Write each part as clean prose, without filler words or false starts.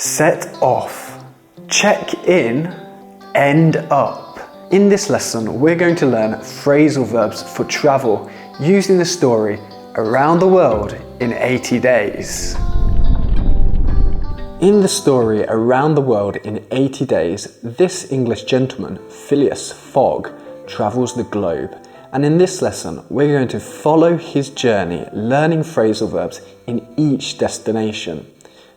set off, check in, end up. In this lesson, we're going to learn phrasal verbs for travel using the story Around the World in 80 Days. In the story Around the World in 80 Days, this English gentleman, Phileas Fogg, travels the globe. And in this lesson, we're going to follow his journey learning phrasal verbs in each destination.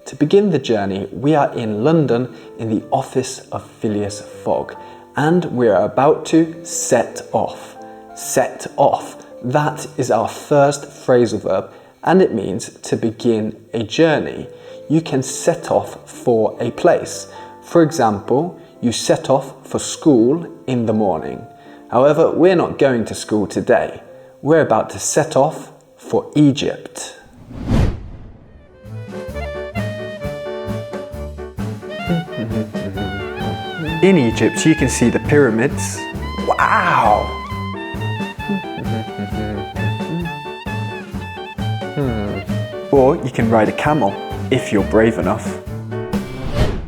To begin the journey, we are in London in the office of Phileas Fogg, and we are about to set off. Set off, that is our first phrasal verb, and it means to begin a journey. You can set off for a place. For example, you set off for school in the morning. However, we're not going to school today. We're about to set off for Egypt. In Egypt, you can see the pyramids. Wow! Or you can ride a camel, if you're brave enough.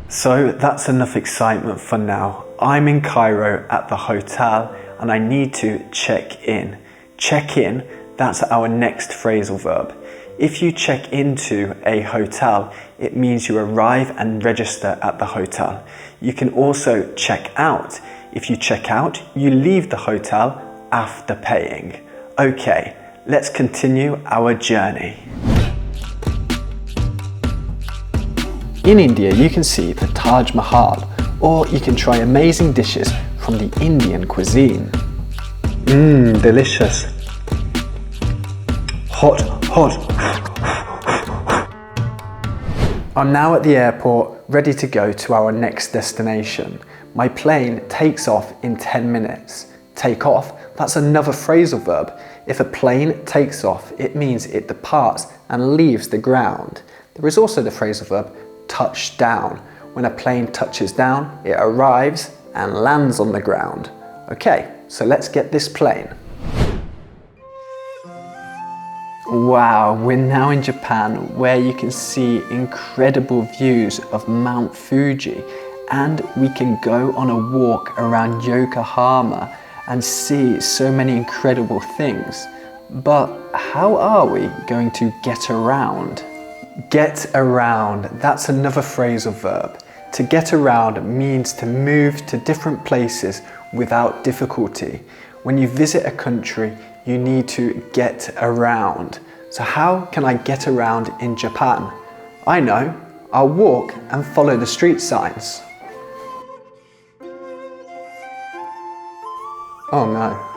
So that's enough excitement for now. I'm in Cairo at the hotel and I need to check in. Check in, that's our next phrasal verb. If you check into a hotel, it means you arrive and register at the hotel. You can also check out. If you check out, you leave the hotel after paying. Okay, let's continue our journey. In India, you can see the Taj Mahal, or you can try amazing dishes from the Indian cuisine. Delicious. Hot, hot. I'm now at the airport, ready to go to our next destination. My plane takes off in 10 minutes. Take off, that's another phrasal verb. If a plane takes off, it means it departs and leaves the ground. There is also the phrasal verb touch down. When a plane touches down, it arrives and lands on the ground. Okay, so let's get this plane. Wow, we're now in Japan, where you can see incredible views of Mount Fuji, and we can go on a walk around Yokohama and see so many incredible things. But how are we going to get around? Get around, that's another phrasal verb. To get around means to move to different places without difficulty. When you visit a country, you need to get around. So how can I get around in Japan? I know, I'll walk and follow the street signs. Oh no.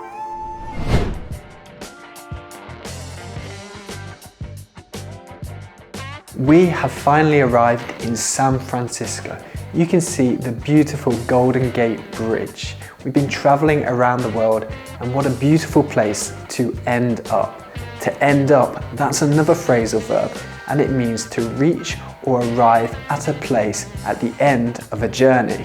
We have finally arrived in San Francisco. You can see the beautiful Golden Gate Bridge. We've been traveling around the world, and what a beautiful place to end up. To end up, that's another phrasal verb, and it means to reach or arrive at a place at the end of a journey.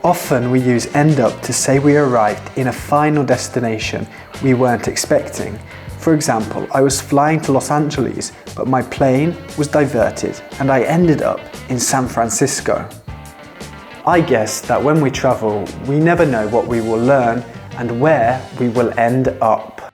Often we use end up to say we arrived in a final destination we weren't expecting. For example, I was flying to Los Angeles, but my plane was diverted and I ended up in San Francisco. I guess that when we travel, we never know what we will learn and where we will end up.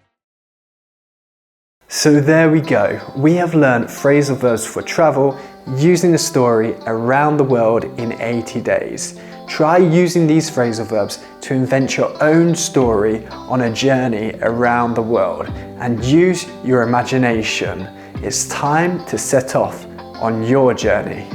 So there we go. We have learned phrasal verbs for travel using the story Around the World in 80 Days. Try using these phrasal verbs to invent your own story on a journey around the world and use your imagination. It's time to set off on your journey.